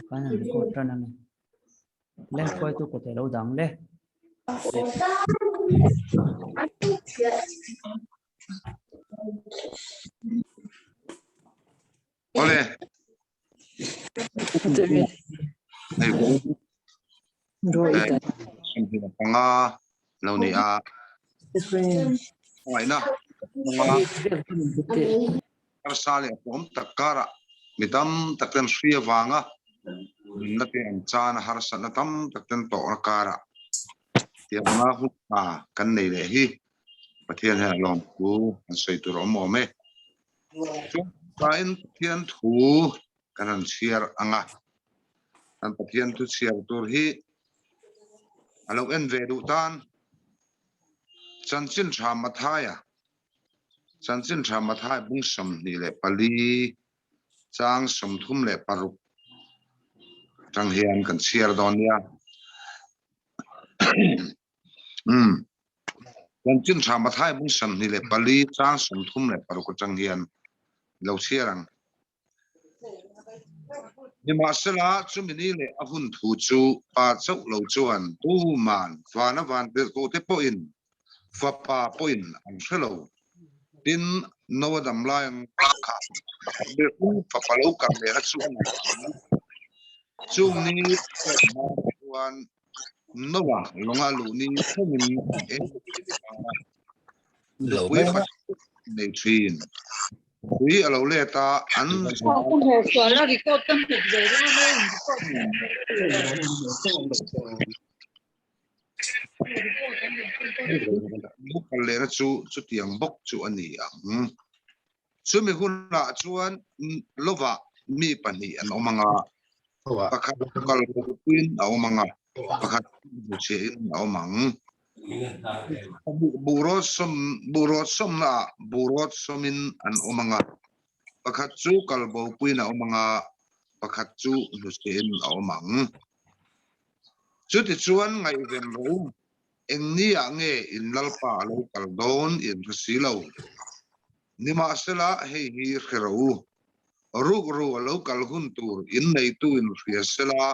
cái này có trơn này lên coi tôi có thể lâu đắng lên Ole ai cũng nga lâu nè ngoài na Arsale pom takara mitam takten shria wanga natin chan harsan natam takten to nakara tianga hu kan nei le hi pathian ha lom ku an sei tu rom me kain thian thu kanan shir anga an pathian tu shir tur hi alo en ve du tan chanchin tha mathaya chanchin tha mathai bung sam ni le pali chang som thum le paruk tang hian kan shir don ya chanchin tha mathai bung sam ni le pali chang som thum le paruk tang hian lo shirang ni ma sala chumini le ahun thu chu pa chau lo chuan tu man wana van te ko te po in fa pa po in ang shelo tin no dam lang kha be ku fa pa lo kam le chu chung ni wan no wa longa lu ni thumin e lo we fa nei thin quý alo le ta an không hồ sơ là cái cột tâm thực về đó bốc le na chu tiang bok chu ani chu mi hun la chuan lova mi pani an omanga pakhat kal pin a omanga pakhat che a omang burot som na burot somin an omanga pakhat chu kalbo puina omanga pakhat chu lusen a omang chu ti chuan ngai ven ro engni ange in lalpa lo kaldon in silo nima sela hei hi khero ru lo kal hun tur in nei tu in sela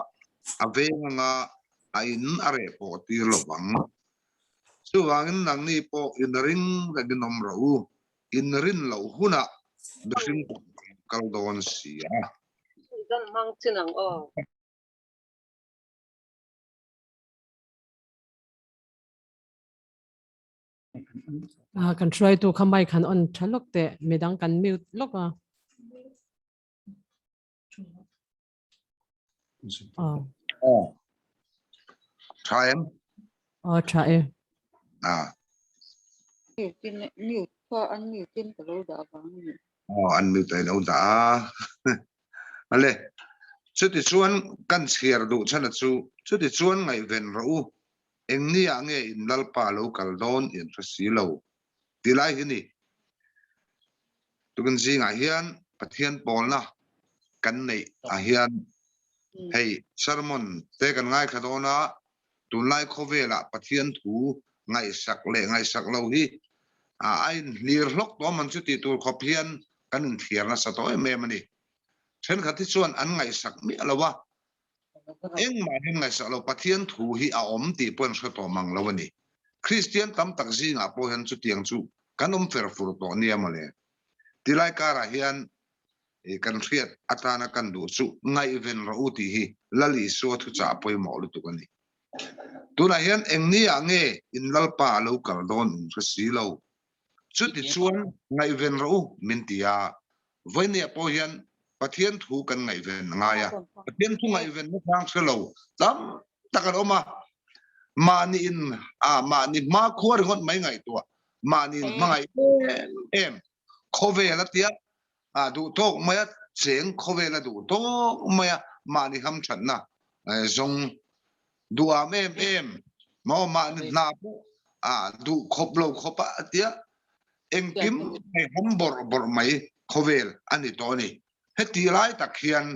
avenga a in are po ti lo bang chu wangin nang ni po in ring da ginom ro in rin lo huna dusin kaldon sia dân mang trên hàng can try to come by can on chalok te medang can mute look try em try mute qua unmute trên cái lâu đã vắng unmute lâu đã ale chu ti chuan kan share du chana chu ti chuan ngai ven ro engni ange in lalpa lo kaldon in silo tilai hini tukan ji nga hian pathian polna kan nei a hian hei sermon te kan ngai khadona tunlai khovela pathian thu ngai sak lo hi ai lir hlok to man chu ti tur khopian kan thierna sa to me mani chen khati chuan an ngai sak mi alawa eng ma hin ngai sak lo pathian thu hi a om ti pon so to mang lawani christian tam tak ji nga po hen chu tiang chu kanom fer fur to niamale tilai kara hian e kan riat atana kan du chu ngai ven ro uti hi lali so thu cha poi mo lu tu kani tuna hian engni ange in lalpa lo kal don so si lo chu ti chuan ngai ven ro mintia voinia po hian pathian thu kan ngai ven nga ya pathian thu ngai ven na thang selo tam takan oma mani in mani ma khor ngot mai ngai to mani mangai em khove la tia du tok maya cheng khove la du to maya mani ham chan na zong dua em mo mani na pu du khoplo khopa tia engkim mai ham bor mai khovel ani to ni heti lai takhian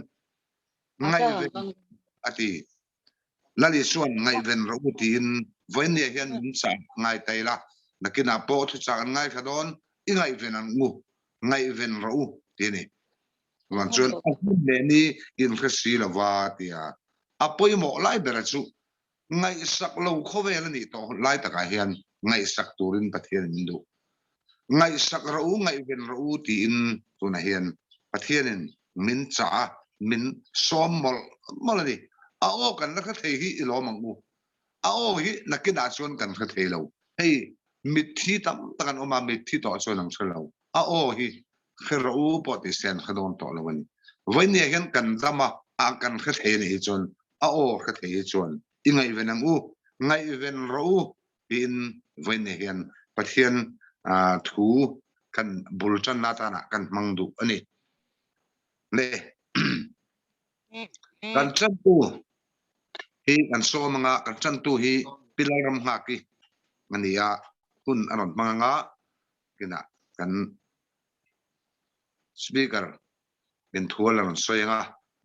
ngai ven ati lali suan ngai ven ro tin voinia hian min sa ngai taila nakina po thu cha ngai khadon ingai ven an ngu ngai ven ro tini Ngon chuan le ni in khasi la wa tia apoi mo lai bera chu ngai sak lo khove la ni to lai taka hian ngai sak turin pathian indu ngai sak ro ngai ven ro ti in tuna hian pathianin min cha min som mol ni a o kan la kha thei hi lo mangu a o hi nakina chuan kan kha thei lo hei mit thi tam takan oma mit thi to chuan ang thelo a o hi khero po ti sen khadon to lo ni voi ne hian kan dama a kan kha thei ni chuan a o kha thei chuan i ngai venang u ngai ven ro in voi ne hian pathian thu kan bulchan na ta na kan mangdu ani le kan chan tu hi kan so manga kan chan tu hi pilaram ha ki ngania kun anon manga kina kan speaker ben thualan soyanga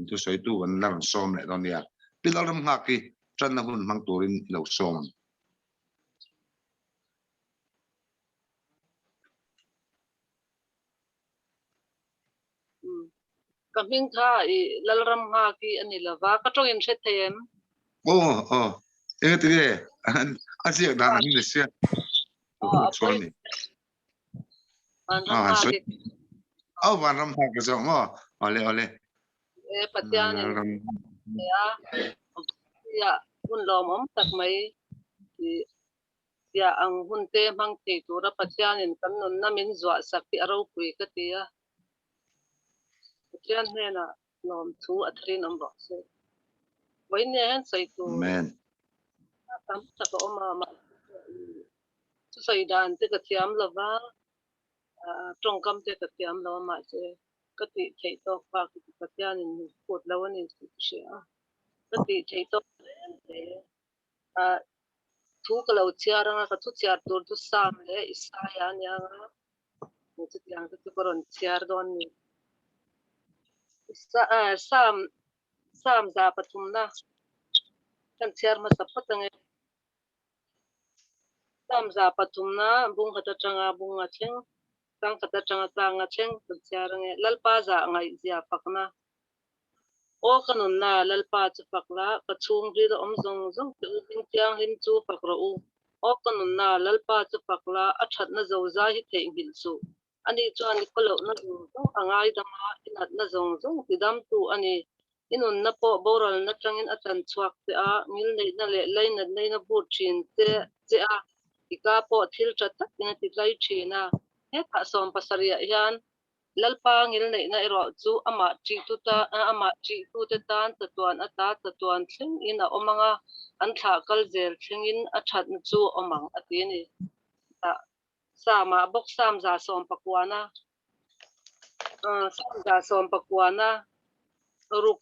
tu soi tu wan lan som le donia pilaram ha ki chan na hun mang turin lo som kaming tha I lalram ha ki ani lava ka tong in the them te asia dan ni sia apoi an ha ki varam ha ka so ole e patyan ya hun LAWM tak mai ya ang hun te mang te tu ra patyan in kan non na min zwa sak ti aro pui ka ti ya patyan ne na LAWM thu athrin am ro se vai ne han sai tu amen tam ta ko ma tu sai dan te ka thiam lova trong kam te ka thiam lo ma se ka ti thei to pa ki patyan in pot lawan in su she ka ti thei to thu ka lo chiar nga ka thu chiar tur tu sam le isa ya nya nga mo chu yang tu koron chiar don ni sam za patum na kan chiar ma sa patang sam za patum na bung khata changa bung a cheng tang khata changa tang a cheng kan chiar nge lalpa za ngai zia pakna o kanun na lalpa chu pakla ka chung ri da om zong zong tu ding tiang him chu pakro u o kanun na lalpa chu pakla a that na zo za hi the bil chu ani chuan ni kolo na zong angai dama inat na zong zong tidam tu ani inun na po boral na tangin atan chuak te a ngil nei na le leina nei na bu thin te a ika po thil chat tak ina ti lai thina he kha som pasaria hian lalpa ngil nei na ero chu ama chi tu te tan tatuan ata tatuan thling ina omanga an tha kal zel thlingin a that na chu omang atini sama bok sam za som pakwana sam za som pakwana ruk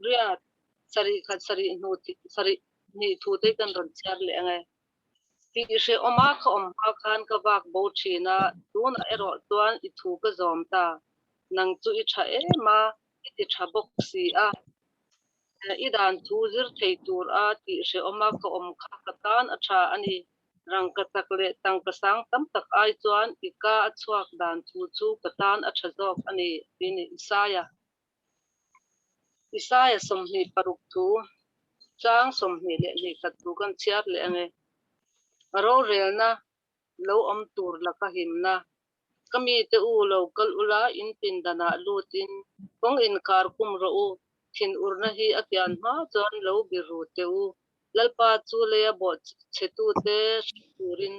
ria sari khat sari ni thu te kan ron char le ngai ti she oma khan ka bak bo thina tuna ero tuan I thu ka zom ta nang chu I tha e ma I tha bok si a I dan thu zir thei tur a ti she oma ka kha tan a tha ani rang ka tak le tang ka sang tam tak ai chuan I ka chuak dan thu chu ka tan a tha zok ani tin Isaya somni paruk thu chang somni le ni katu kan chiar le nge ro rel na lo om tur la ka him na kami te u lo kal ula in pin dana lutin kong in kar kum ro u thin urna hi akyan ma chon lo biru te u lalpa chu le ya bo chetu te turin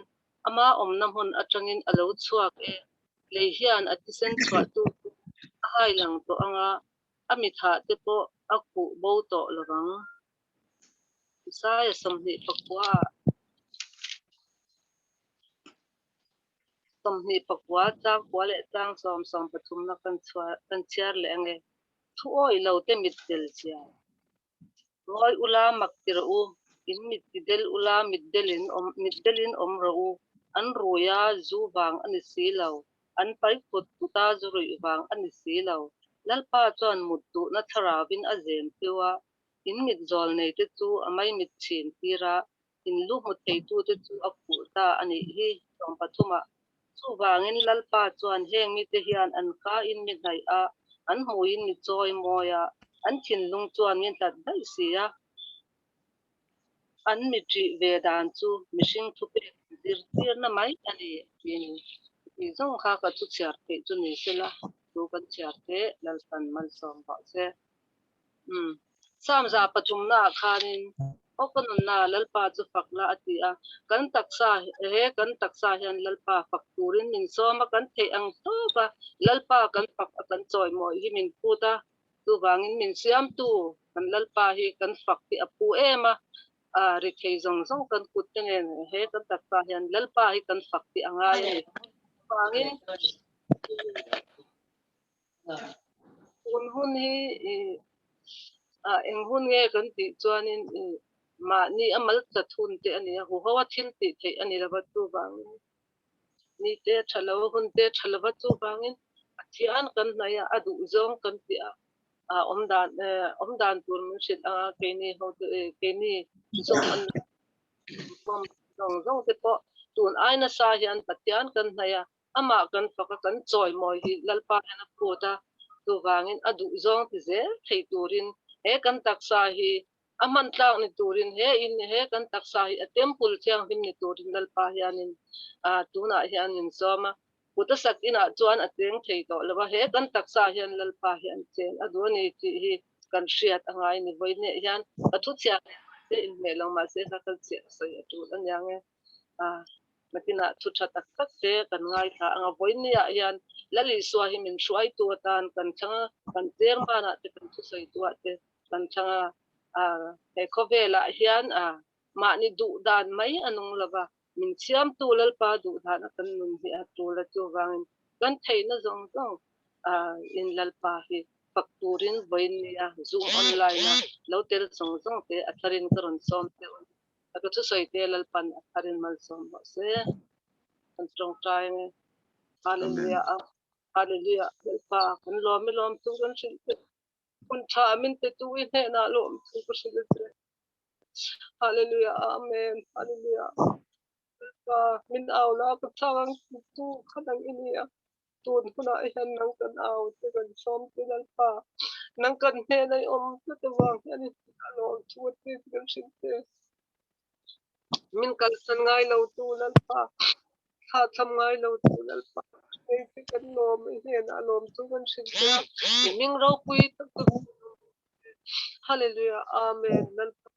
ama om nam hun atangin alo chuak e le hian atisen chwa tu hai lang to anga ami tha te po aku bo to lawang Isaya somni pakwa chang kwa le chang som pathum na kan chiar le nge thu oi lo te mit tel chia ngoi ula maktir u in mit del ula mitdelin om ro u an ruya zu wang ani silo an pai put ta zurui wang ani silo lalpa chon muttu na tharawin azem tiwa in mit zol nei te chu amai mit chin tira in lu mu thei tu te chu aku ta ani hi som pathuma chu wangin lalpa chuan heng mi te hian an ka in mi ngai a an muin ni choi moya an thin lung chuan min tat dai sia an mi tri ve dan chu mishing thu pe dir tir na mai ani in zong kha ka chu chiar te chu ni sela tu kan chiar te lal san man som ba se sam za patum na khanin okanun na lalpa chu fakla atia kan taksa hian lalpa fakturin min soma kan the ang to ba lalpa kan fak kan choi mo hi min puta tu wangin min siam tu kan lalpa hi kan fak ti apu ema ri thei zong zong kan kut te nge he kan taksa hian lalpa hi kan fak ti anga ni wangin hun hun hi eng hun nge kan ti chuanin ma ni amal ta thun te ani hu hawa thil ti the ani la tu bang ni te thalo hun te thalawa tu bangin thian kan naya adu zong kan ti omdan tur mun shit ke ni ho ke ni zong an zong te po tun aina sa hian patian kan naya ama kan faka kan choi moi hi lalpa na puta tu wangin adu zong ti ze thei turin he kan taksa hi aman tlang ni turin he in he kan taksa hi temple chiang him ni turin lalpa hianin tuna hianin soma puta sakina chuan ateng thei to lawa he kan taksa hian lalpa hian chen adoni ti hi kan hriat angai ni voine hian athu chia te in me long ma se ka kal che sai atu anyange makina thu tha tak tak te kan ngai tha anga voine ya hian lali swa hi min shuai tu tan kan changa kan ter mana te kan thu sai tu te kan changa he khovela hian ma ni du dan mai anung lawa min chiam tu lalpa du dan kan nun hi atu la chu wangin kan theina zong zong in lalpa hi fakturin voinia zoom online na lotel zong zong te atharin karon som te aka chu soi te lalpan atharin mal som ba se kan trong trai hallelujah hallelujah lalpa kan lom tu kan shin kun tha min te tu in he na lom tu ko shin te hallelujah amen hallelujah min aw la ka thang tu khadang inia tun kuna ihan nang kan aw te kan som te lalpa nang kan he nai te wang ani alon tu te kan shin te min kan san ngai lo tu lalpa tha tham ngai lo tu lalpa ei te kan lom he na lom tu kan shin te ming ro pui tak hallelujah amen lalpa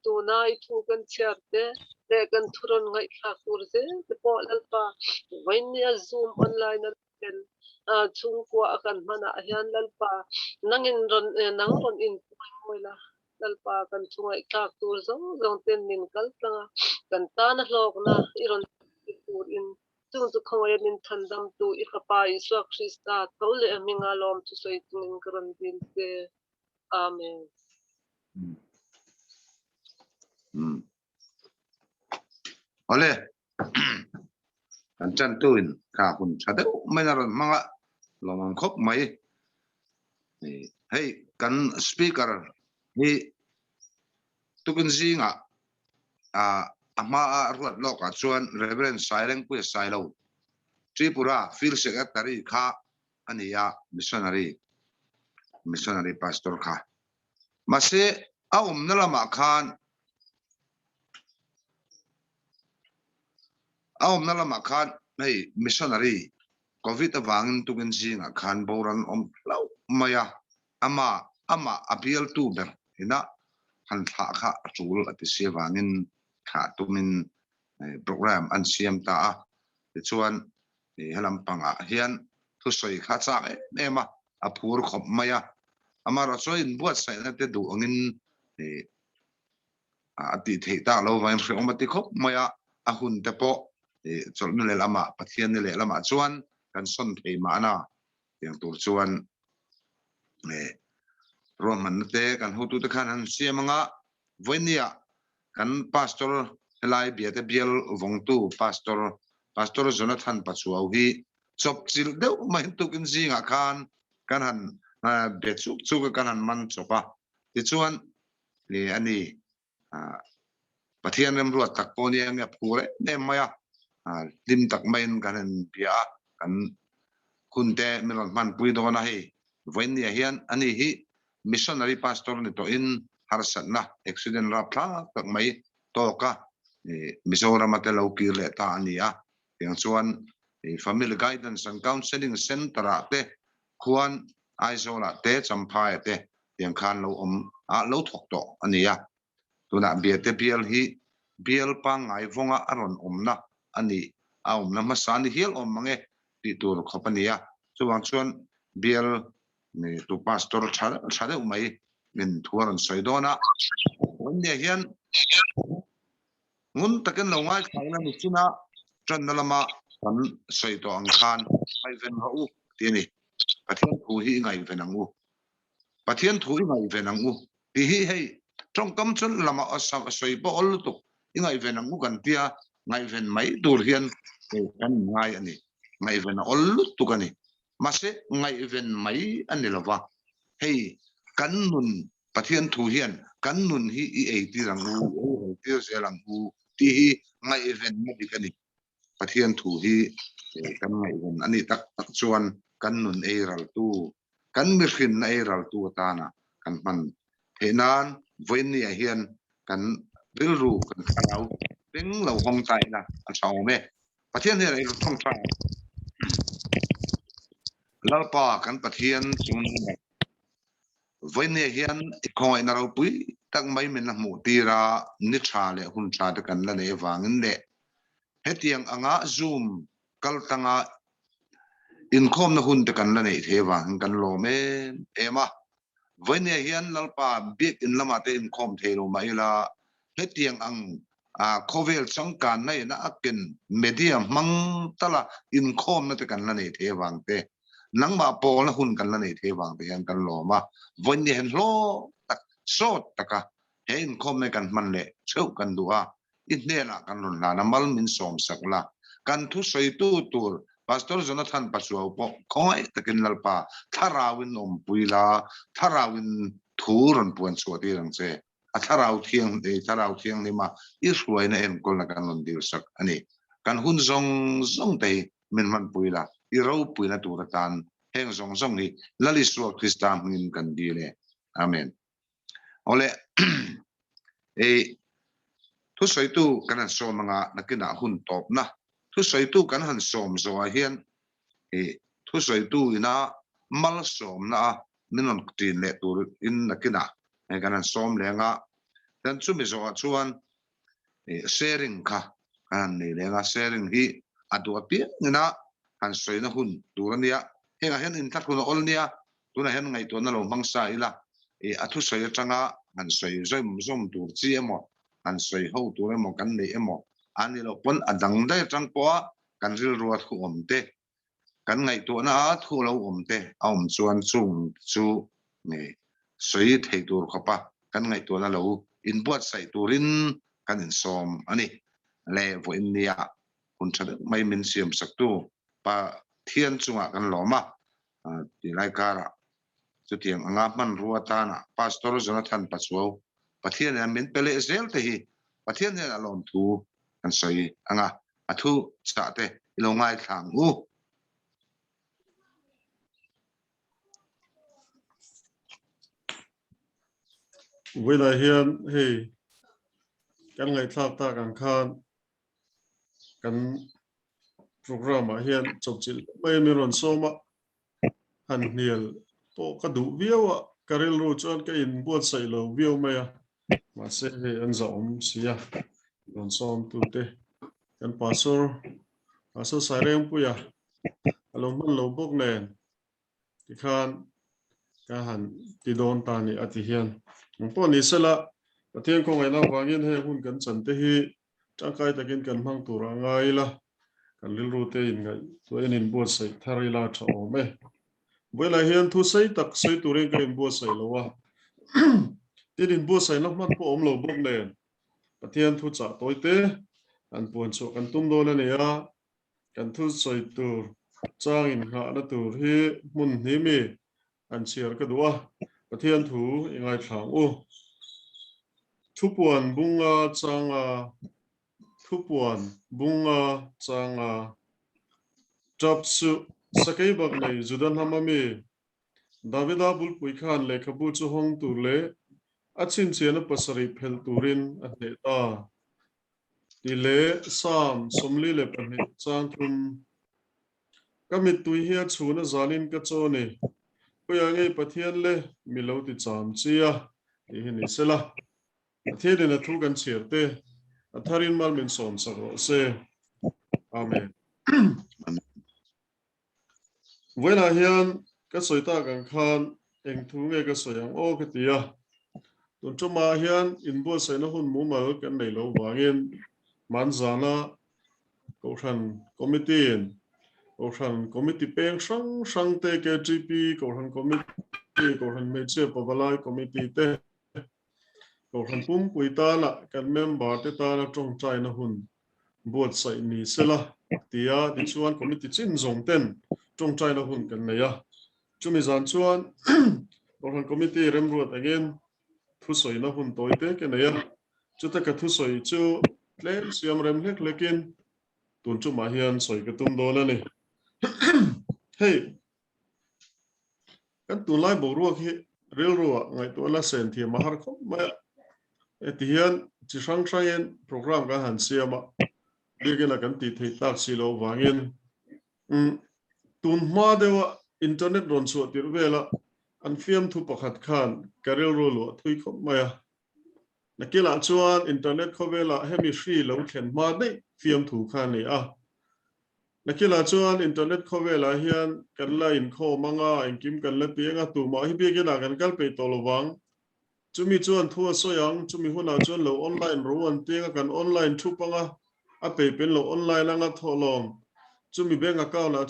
tu nai thu kan cherte te kan thuron ngai kha kurze te po lalpa vainia zoom online tel chung ko akan mana hian lalpa nangin ron in moila lalpa kan chungai kha tur zong zong ten min kal tanga kan ta na hlok na iron tur in chung chu khoi min thandam tu I khapa Isu Krista thole minga lom chu soi tung kran din te amen ole kan chan tuin ka hun chade menaron manga lomang khop mai hey kan speaker ni tukin zinga ama ruat loka chuan reverend silent pu sailo Tripura field secretary kha ania missionary pastor kha mase nalama khan hey missionary covid awangin tukin zinga khan boran lau maya ama appeal tu ber ina han tha kha chul ati sewangin kha tumin program an siam ta chuan halam panga hian thu soi kha cha ema apur khop maya amara soin buat sai na te du angin ati theita lo vai hrong mati khop maya ahun te po chol nu le lama pathian le lama chuan kan son thei ma na yang tur chuan roman te kan hutu te khan an siamanga voinia kan pastor helai bia te biel vongtu pastor Jonathan PACHUAU hi chop chil deu mai tukin zinga khan kan han bechu chu kan han man chopa ti chuan le ani pathian rem ruat tak poni anga pure ne maya lim tak main kan bia kan kunte melon man pui do na hi When the hian ani hi missionary pastor ni to in harsat na accident rapla tak mai to ka Mizoram atelo ki le ta ania yang chuan family guidance and counseling center te khuan aizola te champhai te yang khan lo a lo thok to ania tuna biate bial hi bial pa ngai vonga aron na ani na masani hial mange ti tur khopania chuan bial ni tu pastor chade umai min thuaron soidona onne hian ngun taken lo ngai thaina ni chuna tran nalama kan soito ang khan ai ven ho tiani pathian thu hi ngai venangu pathian thu hi ngai venangu ti hi hei trong kam chun lama asam soipo ol tu ngai venangu kan tia ngai ven mai dur hian kan ngai ani ngai ven ol tu kani mase ngai ven mai ani lova hei kan nun pathian thu hian kan nun hi i ei ti rangu o ti se rangu ti hi ngai ven ma dikani pathian thu hi kan ngai ven ani tak chuan kan nun ei ral tu kan mi khin ei ral tu ta na kan man henan voin ni hian kan bil ru kan khalau ping lo hong tai na a chau me pathian ne ei thong cha lalpa kan pathian chung voin ni hian khoi na ro pui tak mai men na mu ti ra ni tha le hun tha ta kan la ne wangin le hetiang anga zoom kal tanga INKHAWM na hun te kan la nei thewa kan lo me ema voin ni hian lalpa big in lama te INKHAWM thelo mai la hetiang ang khovel changkan nai na akin medium mang tala INKHAWM na te kan la nei thewang te nangma pol na hun kan la nei thewang te hian kan lo ma voin ni hen lo tak sot taka he INKHAWM ne kan man le cheu kan duwa in ne la kan lon la na mal min som sakla kan thu soi tu tur Pastor Jonathan PACHUAU po khoi takin lalpa tharawin puila tharawin thuron puan chuati rang che a tharau thiang ni ma i hruai na en kol na kan lon dir sak ani kan hun zong te min man puila i ro puina tur tan heng zong ni lali suwa Krista min kan dire amen ole thu soi tu kan so manga nakina hun top na thu soi tu kan han som zo a hian thu soi tu ina mal som na minon tin le tur in nakina kan han som lenga dan chu mi zo chuan sharing kha kan nei lenga sharing hi adu api na han soi na hun turania henga hen in thak hun ol nia tuna hen ngai to na lo mangsa ila athu soi atanga han soi zoi mum tur chi emo an soi ho tu emo kan nei emo ani lo pon adang dai tang po kan ril ruat khu omte kan ngai tu na thu lo omte aum chuan chung chu nei soi thei tur khapa kan ngai tu na lo in buat sai turin kan in som ani le vo india kun thad mai min siam sak tu pa thian chunga kan lo ma ti lai kara chu tiang anga man ruata na pastor Jonathan PACHUAU pathian an min pele zel te hi pathian ne alon thu an soi anga athu cha te ilongai thang u Wila hian hei kan ngai thak ta kan khan kan program a hian chokchil mai mi ron soma han hnial po ka du viawa karil ru chon ka in buat sai lo viau mai a ma se he an za sia ron som tu te kan pastor sarem puya along man lo bok nen ti khan ka han ti don ta ni ati hian po ni sela pathian ko ngai na wangin he hun kan chan te hi tangkai takin kan mang tura ngai la kan lil ru te in ngai to in buat sai thari la tha me Wela hian thu sei tak sei turin ka in buat sai lo wa tin in buat sai nak man po om lo bok nen pathian thu cha toite an puan so kan tum do na ne ya kan thu soi tur chang in ha na tur hi mun hi mi an chiar ka duwa pathian thu ingai thang o thu puan bunga changa thu puan bunga changa chapsu sakai bak nei judan hamami Davida bul pui khan le khabu chu hong tur le achin chiana pasari phel turin a ne ta ti le sam somli le pani chang thum kamit tui hia chuna zalin ka chone puyange pathian le milo ti cham chia ti ni sela athede na thu kan chirte atharin mal min som saro se amen Wena hian ka soita kan khan eng thu nge ka soyang o ka tia tun chuma hian inbo saina hun mu mal kan nei lo wangin manzana ko than committee ko than committee peng sang te ke gp ko than committee ko than meche pabalai committee te ko than pum puita la kan member te ta na tong chai na hun buat sai ni sela tia ti chuan committee chin zong ten tong chai na hun kan neya chumi zan chuan orang committee rem ruat again thu soi na hun toite ke neya chuta ka thu soi chu tlem siam rem lek lekin tun chu ma hian soi ka tum do na ni hey kan tu lai bo ruak hi rel ruwa ngai to la sen thi ma har khom ma etian chi sang sang program ka han siama digena kan ti thei tak si lo wangin tun ma dewa internet ron so tir vela an fiam thu pakhat khan karel rolo thui khop maya nakila chuan internet khovela hemi free lo thlen ma nei fiam thu khan ni a nakila chuan internet khovela hian kan la in kho manga engkim kan la pianga tu ma hi bi na kan kal pe tolowang chumi chuan thu soyang chumi huna chuan lo online ro an tinga kan online thu panga a pe pen lo online anga tholom chumi bank account a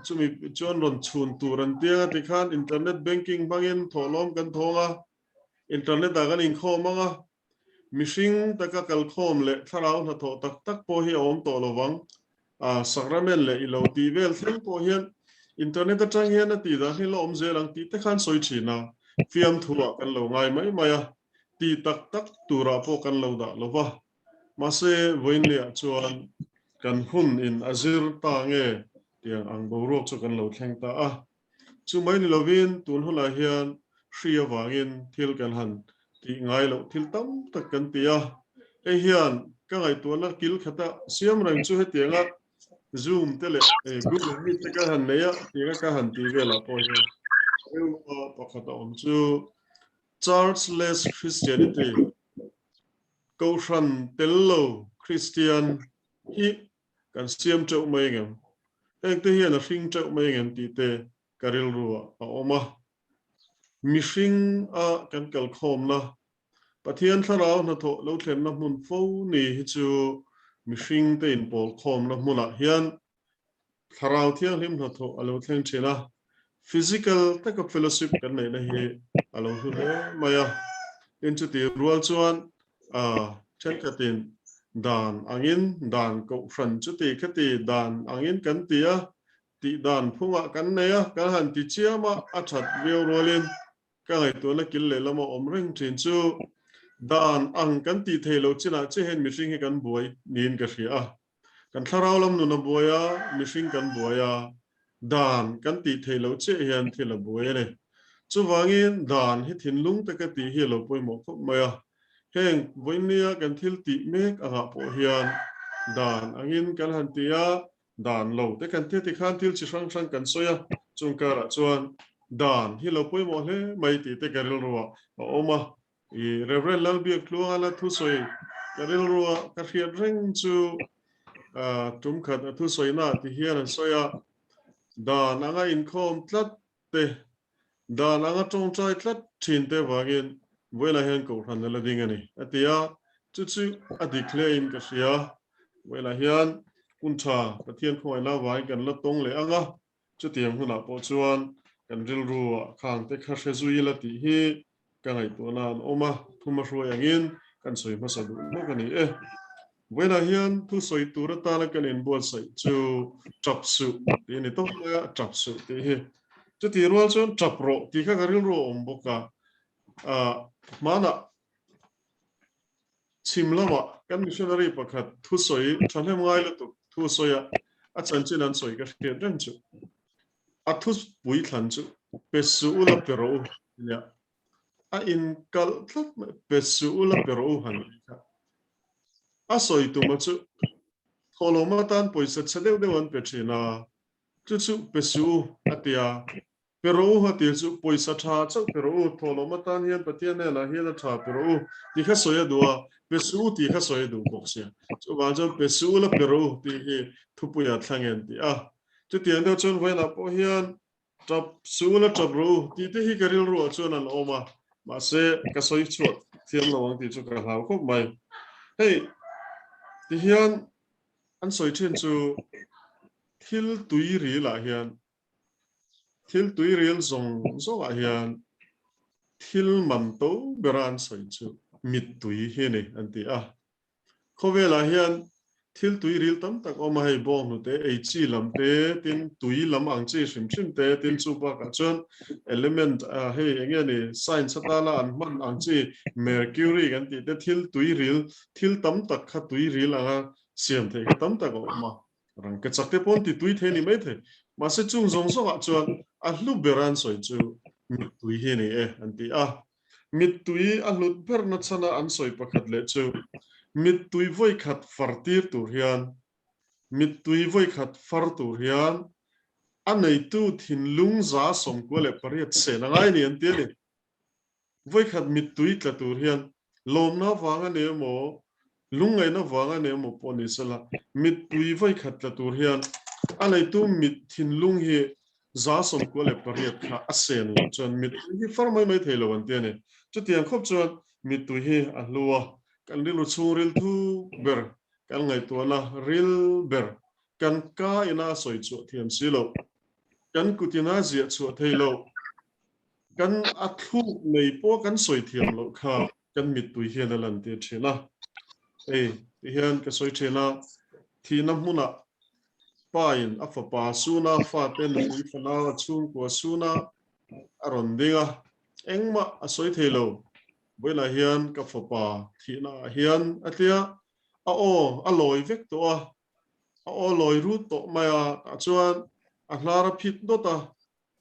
chumi chuan ron chhun turan tia ti khan internet banking bangin tholom kan thonga internet da kan in khom anga mishing taka kal khom le tharau na tho tak tak po hi om to lowang a sakramen le ilo ti vel thil po hian internet atang hian ti da hi lo om zelang ti te khan soi china fiam thua kan lo ngai mai maya ti tak tak tura po kan lo da lova mase voinlia chuan kan hun in azir ta nge tiang ang borok chu kan lo thleng ta a chu mai ni lovin tun hula hian shria wangin thil kan han ti ngai lo thil tam tak kan tia e hian ka ngai tu na kil khata siam rang chu he tianga zoom tele google meet te ka han neya tianga ka han ti vela po hian pakhata om chu churchless christianity ko ran tello christian hi kan siam chau mai ngam ek te hian a hring chau mai ngam ti te karil ruwa a oma mishing a kan kal khom na pathian tharau na tho lo thlen na mun fo ni hi chu mishing te in pol khom na muna hian tharau thiang lim na tho alo thleng chena physical ta ka fellowship kan nei na hi alo hu he maya in chu ti rual chuan a chen ka tin dan angin dan ko fran chu ti khati dan angin kan tia ti dan phunga kan neya kan han ti chiama a that veo rolin ka ngai to na kil le lama om reng thin chu dan ang kan ti thelo china che hen mishing he kan buai nin ka hria kan tharau lam nu na buaya mishing kan buaya dan kan ti thelo che hian thila buai ne chu wangin dan hi thin lung ta ka ti hi lo poi mo khop maya heng voinia kan thil ti mek anga po hian dan angin kan han tia dan lo te kan te ti khan thil chi sang sang kan soya chungkara chuan dan hi lo poi mo hle mai ti te karil ruwa oma I reverend lalbi kluanga la thu soi karil ruwa ka hriat reng chu tum khat thu soi na ti hian soya dan anga INKHAWM tlat te dan anga tong chai tlat thin te wangin wela hen ko ran la ding ani atia chu chu a declare in ka sia wela hian kuncha pathian khoi la wai kan la tong le anga chu tiang huna po chuan kan ril ruwa khang te kha hre zui la ti hi ka ngai to nan oma thuma hroi angin kan soi ma sa du mo kan ni wela hian thu soi tur ta la kan in bol sai chu chap su ti ni to ya chap su ti hi chu ti rual chuan chap ro ti kha ril ro om boka mana chimlama kan missionary pakhat thu soi thalem ngai la tu thu soya a chanchin an soi ka hriat ren chu a thu pui thlan chu pesu la pero ya a in kal tlat pesu la pero han a soi tu ma chu koloma tan poisa chadeu de wan pechina chu chu pesu atia pero hatil chu poisa tha chu pero koloma tan hian patian na hian tha pero ti kha soya dua pesu ti kha soya du boksia chu wa chu pesu la pero ti hi thupuya thlangen ti a chu tiang de chon vai na po hian trap su la trap ru ti te hi karil ru chuan an oma ma se ka soi chuat thiam lawang ti chu ka hlau khop mai hei ti hian an soi chen chu thil tui ri la hian thil tui ril zong zong a hian thil man to beran soi chu mit tui hi ni an ti a khovela hian thil tui ril tam tak oma hei bong nu te ei chi lam te tin tui lam ang chi hrim hrim te tin chu ba ka chuan element a hei enge ni science atala an man ang chi mercury kan ti te thil tui ril thil tam tak kha tui ril anga siam the ka tam tak oma rang ka chak te pon ti tui the ni mai the ma se chung zong so a chuan a hlu beran soi chu mit tui hi ni e an ti a mit tui a hlut ber na chana an soi pakhat le chu mit tui voi khat fartir tur hian mit tui voi khat far tur hian anei tu thin lung za som ko le pariat se na ngai ni an ti ni voi khat mit tui tla tur hian lom na wanga ne mo lungai na wanga ne mo poni sala mit tui voi khat tla tur hian anei tu mit thin lung hi za som ko le pariat kha asen lo chon mit hi far mai mai thelo an ti ni chu tiang khop chuan mit tui hi a luwa kan rilu churil thu ber kan ngai to na ril ber kan ka ina soi chu thiam silo kan kutina zia chu thailo kan athu nei po kan soi thiam lo kha kan mit tui hian lan te thina ei ti hian ka soi thina thi na hmuna pain afa pa suna fa ten tui fana chung ko suna aron dinga engma a soi thailo boila hian ka fopa thina hian atia a o aloi vek to a o loi ru to maya ta chuan a hlara phit dota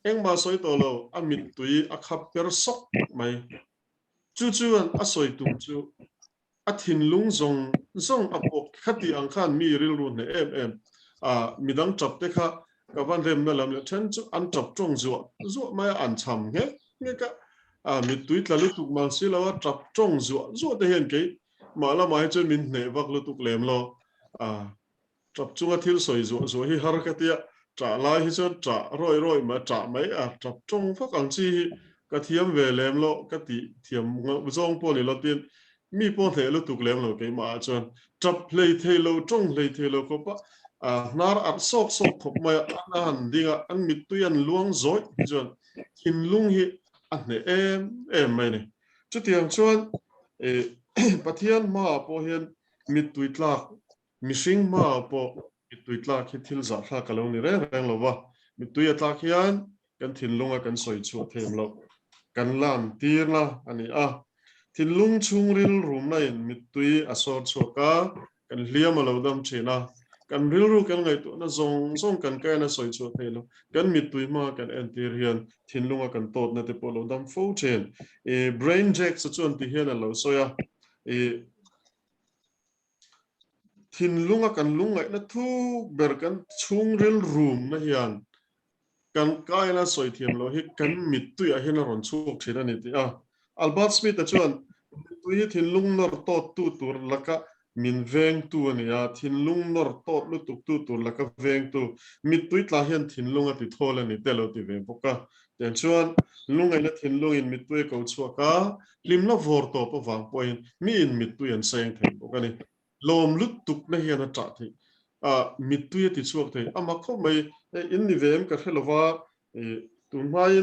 engma soi to lo amit tui a khap per sok mai chu chuan a soi tum chu a thin lung zong zong a pok khati ang khan mi ril ru ne em a midang chap te kha ka van rem na lam le chen chu an chap chong zo mai an cham nge ka mit tui tla lu tuk mal si lo trap chong zo te hen ke ma la mai chu min ne vak lu tuk lem lo trap chunga thil soi zo hi har ka tia tra lai hi chu tra roi ma tra mai trap chong phak ang chi ka thiam ve lem lo ka ti thiam zong po ni lo tin mi po the lu tuk lem lo ke ma chuan trap hlei thelo chong hlei thelo ko pa nar at sok khop mai an dinga an mit tu yan luang zoi chuan hin lung hi an ne em mai ni chu tiang chuan pathian ma po hian mit tui tlak mishing ma po mit tui tlak hi thil za thla ka lo ni reng lo wa mit tui tlak hian kan thin lunga kan soi chu them lo kan lan tir na ani thin lung chung ril rum na in mit tui asor choka kan hliam lo dam china kan ril ru kan ngai to na zong kan ka na soi chu thelo kan mit tui ma kan entir hian thin lunga kan tot na te polo dam fo chen brain jack sa chuan ti hian lo soya thin lunga kan lungai na thu ber kan chung ril rum na hian kan kai na soi thiam lo hi kan mit tui a hian ron chuk thina ni ti Albert Smith a chuan tui thin lung nor tot tu tur laka min veng tu ania thin lung nor tot lu tuk tu tur laka veng tu mit tui tla hian thin lunga ti thol ani telo ti veng poka ten chuan lungai na thin lung in mit tui ko chuaka lim na vor to pa wang point mi in mit tui an seng thei poka ni lom lut tuk na hian a ta thi mit tui ti chuak thei ama kho mai in ni vem ka helowa tun mai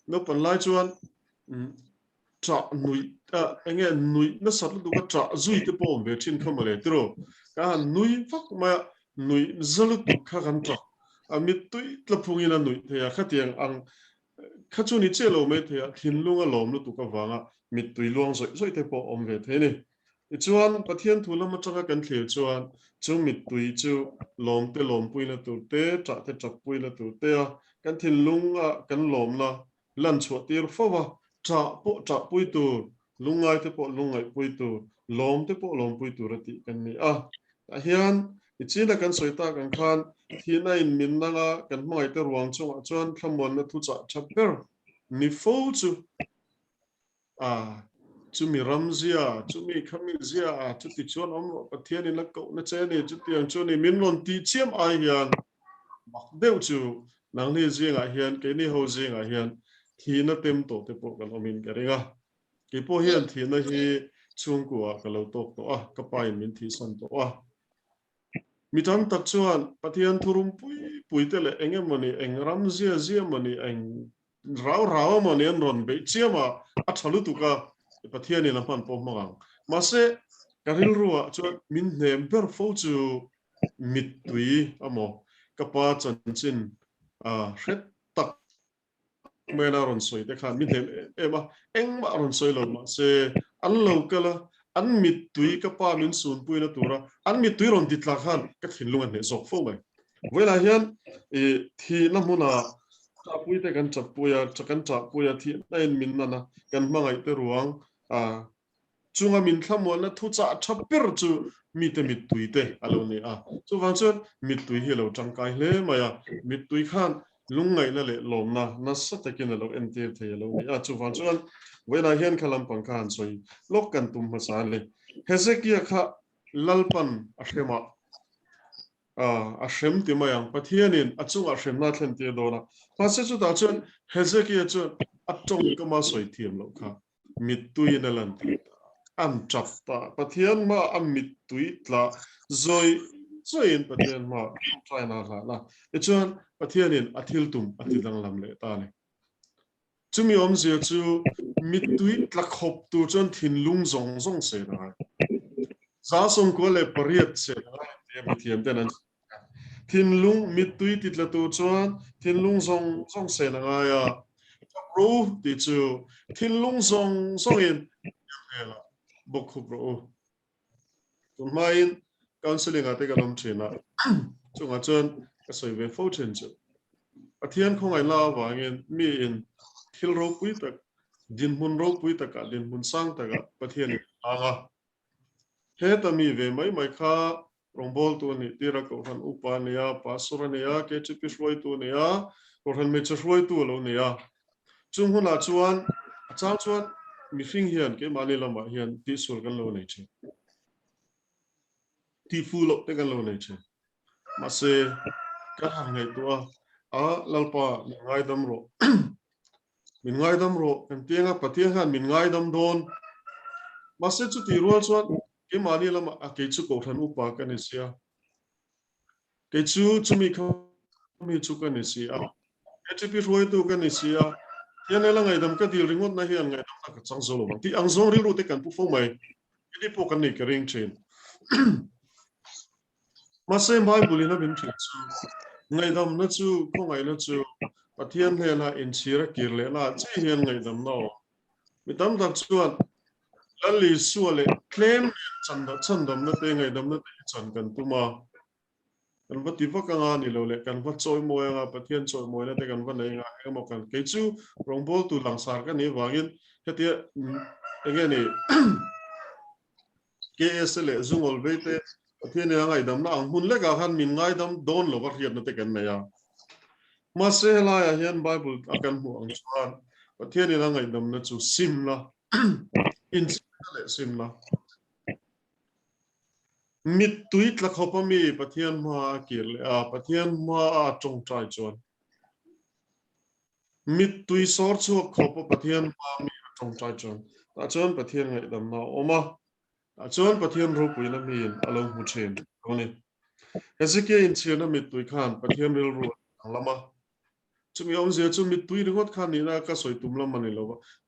no pan lai chuan tra nui enge nui na sat lu ka tra zui te pom ve chin khamale tro ka nui fak ma nui zalu tu kha kan tra mit tui tlaphungi na nui the ya khatiang ang khachu ni chelo me the ya thin lunga lom lu tu ka wanga mit tui luang zoi te po om ve the ni chuan pathian thula ma changa kan thlir chuan chu mit tui chu lom puina tu te tra te chak puina tu te kan thin lunga kan lom na lan chua tir fowa cha pui tu lungai te po lungai pui tu lom te po lom pui tu rati kan ni a hian ichina kan soita kan khan thina in min nanga kan mai te ruang chunga chuan thamon na thu cha chapper ni fo chu chu mi ramzia chu mi khamizia chu ti chuan om pathian in la ko na che ni chu tiang chu ni min lon ti chiam ai hian mak deu chu nang ni zinga hian ke ni ho zinga hian thina tem to te po kan omin ka ringa ke po hian thina hi chung kwa ka lo tok to ka pai min thi san to mi tan tak chuan pathian thurum pui te le engemani eng ramzia zia mani eng rau mani an ron be chiama a thalu tu ka pathian in han po mangang ma se karil ruwa chuan min nem per fo chu mit tui amo kapa chan chin hret tak mena ron soi te khan min nem ema engma ron soi lo ma se an lo kala an mit tui kapa min sun pui na tura an mit tui ron ditla khan ka thinlung an ne zok fo mai vela hian thi na muna cha pui te kan chap puya chakan cha puya thi nain min na kan mangai te ruang chunga min thamon na thu cha thapir chu mi te mit tui te alo ni chu wang chuan mit tui hi lo tangkai hle maya mit tui khan lungai na le lom na sa takin lo enter the lo ni chu wang chuan wela hian khalam pang khan soi lok kan tum ma sa le hezekia kha lalpan ashema ashem ti mayang pathianin achung ashem na thlen te dona pase chu ta chuan hezekia chu atong kama soi thiam lo kha mit tui na lan am chapta pathian ma am mit tui tla zoin pathian ma try na la chuan pathianin athil tum atilang lam le ta le chumi om zia chu mit tui tla khop tu chuan thin lung zong se na za song ko le pariat se na te pathian ten an thin lung mit tui titla tu chuan thin lung zong se na nga ya ro ti chu thin lung zong in hela bokhu bro tun main counseling ate kalom china chunga chuan ka soi ve fo chen chu athian khong ai la wangin mi in thil ro pui tak din mun ro pui tak din mun sang tak pathian anga he ta mi ve mai kha rongbol tu ni tira ko han upania pasurania ke chipi shloi tu ne ya ko han me chloi tu lo ne ya chung huna chuan chang chuan mi hring hian ke mani lama hian ti sul kan lo nei che ti fu lo te kan lo nei che ma se ka hang ngai tu lalpa ngai dam ro min ngai dam ro kan tianga pathian han min ngai dam don ma se chu ti rual chuan ke mani lama a ke chu ko than upa kan ni sia ke chu chumi mi chu kan ni sia ke chu pi roi tu kan ni sia hian ela ngai dam ka dil ringot na hian ngai dam ka chang zo lo ti ang zong ri ru te kan pu fo mai ni po kan ni ka ring chen ma se mai bulina bin chu ngai dam na chu ko ngai na chu pathian he la in chira kir le la chi hian ngai dam no mi tam dak chuan lali suale claim chan dam na te ngai dam na te chan kan tuma kan va ti va ka nga ni lo le kan va choi moi nga pathian choi moi na te kan va nei nga he mo kan ke chu rongbol tu langsar ka ni wangin hetia enge ni ke esle zungol be te pathian ya ngai dam na ang hun le ka han min ngai dam don lo va riat na te kan ne ya ma se la ya hian bible akan hu ang chuan pathian ya ngai dam na chu sim la in le sim la mit tuit la khopa mi pathian ma kir le pathian ma chong trai chuan mit tui sor chu khopa pathian ma mi chong trai chuan ta chuan pathian ngai dam na oma ta chuan pathian ro pui na mi in alo mu chen oni hezekia in chena mit tui khan pathian ril ru lama chumi om zia chu mit tui ringot khan ni na ka soi tum lam mani lo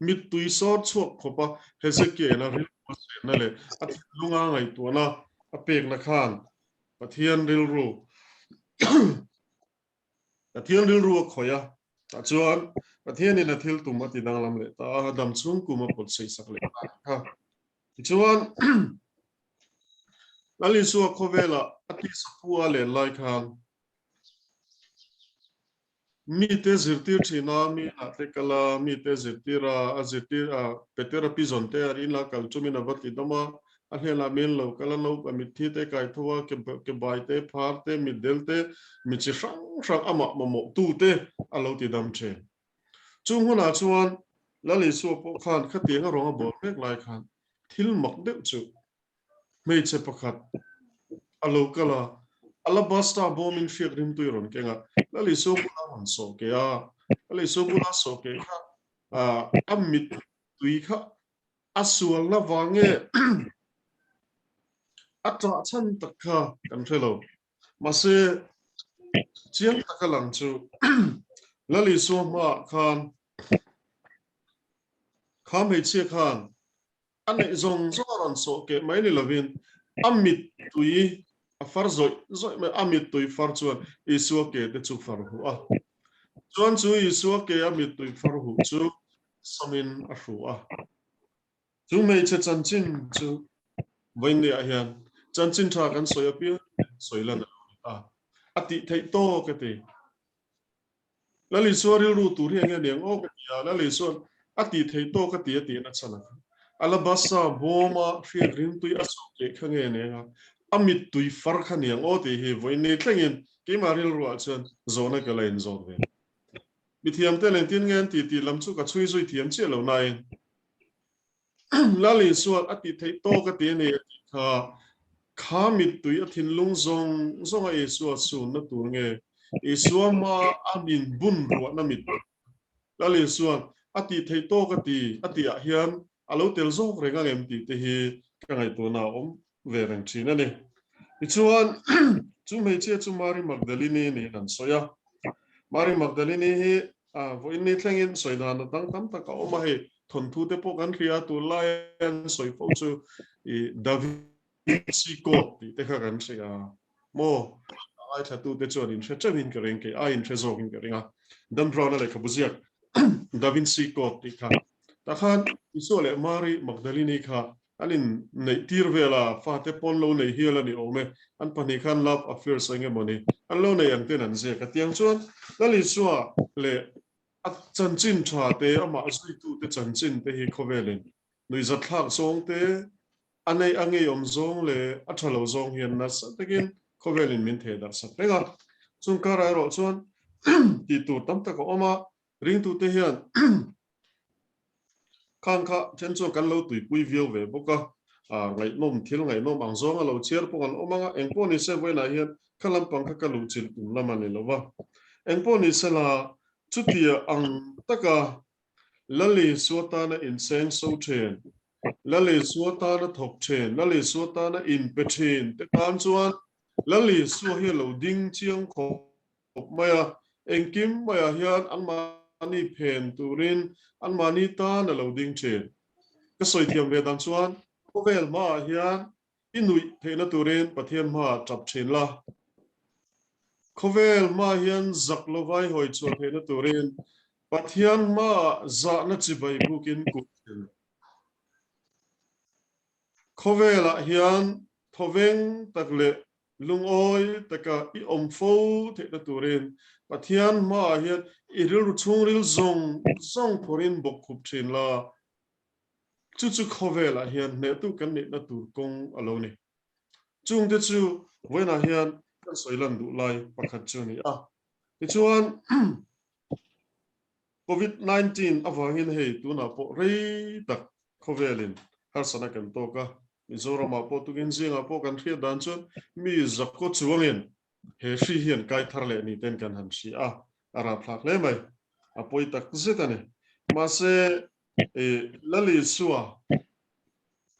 mit tui sor chu khopa hezekia na ril na le athi lunga ngai tu na apek na khan pathian ril ru pathian ril ru khoya ta chuan pathian in athil tu ma ti dang lam le ta dam chung ku ma pot sei sak le ha chuan lali su khovela ati sapua le lai khan mi te zirtir china mi na te kala mi te zirtira azirtira petera pizon te arin la kal chumina vati dama ahela men lo kala lo mi thi te kai thua ke bai te phar te mi del te mi chi sang ama mo tu te alo ti dam che chung huna chuan lali su po khan khati nga ronga bol mek lai khan thil mak de chu mei che pakhat alo kala alabasta bomin fiak rim tuiron kenga lali su kula han so ke a lali su kula so ke kha amit tui kha asual na wange atra chan takha kan thelo mase chiang takalang chu lali su ma khan kham he che khan ane zong zoran so ke mai ni lovin amit tui a far zoi me amit tui far chuan isu ke te chu far hu a chuan chu isu ke amit tui far hu chu samin a hu a chu mei che chan chin chu voin ni a hian chan chin tha kan soya pi soilan a ati thei to ke te lali suaril ru tur hian nge neng o ke ya lali suan ati thei to ka ti na chana alabasa boma fiak rim tui asu ke khange ne nga amit tui far khaniang o te hi voin ni tlengin ke maril ru a chan zona ka lain zon ve mi thiam te len tin ngen ti lam chu ka chui zui thiam che lo nai lali suan ati thei to ka ti ne kha khamit tui athin lung zong ai su su na tur nge isuama amin bun ruwa na mit lali suan ati thei to ka ti ati a hian alo tel zo renga ngem ti te hi ka ngai to na om ve rang china ne chuan chu mei che chu mari magdalene ni nan soya mari magdalene hi voin ni thlengin soida na tang tam ta ka oma he thon thu te po kan ria tu lion soi po chu I david si ko ti te kha kan se a mo ai tha tu te chuan in che chawin ka reng ke ai in che zo kin ka ringa dam drona le khabuziak Da Vinci Code ti kha ta khan isole mari magdalene kha alin nei tir vela fa te pon lo nei hiala ni ome an pani khan love affair sange moni an lo nei ang ten an je ka tiang chuan lali suwa le at chanchin tha te ama asui tu te chanchin te hi khovelin nui zat thak song te anei angei om zong le athalo zong hian na sa takin khovelin min the dar sak lenga chung kara ro chuan ti tu tam ta ko oma ring tu te hian khang kha chen chu kan lo tui pui viau ve boka ngai nom thil ngai nom ang zong alo chiar pongan omanga engpo ni se voina hian khalam pang kha ka lu chil tum lama ni lova engpo ni se la chutia ang taka lali suata na in seng so chen lali suata na thok chen lali suata na in pe chen te kan chuan lali su hi lo ding chiang kho maya engkim maya hian an mani phen turin an mani ta na lo ding chen ka soi thiam ve dan chuan kovel ma hian inui theina turin pathian ma chap chen la kovel ma hian zaklovai hoi chu theina turin pathian ma za na chibai bukin ku kovel a hian thoveng takle lungoi taka I omfo theina turin pathian ma hian iril chungril zong thorin bok khup thin la chu khovel a hian ne tu kan ni na tur kong alo ni chung te chu wena hian kan soilan du lai pakhat chu ni ti chuan covid-19 awangin hei tu na po rei tak khovelin har sana kan to ka Mizoram a po tugin zinga po kan thria dan chu mi zakko chuangin he hri hian kai tharle ni ten kan han si ara phlak le mai apoi tak zetane ma se lali suwa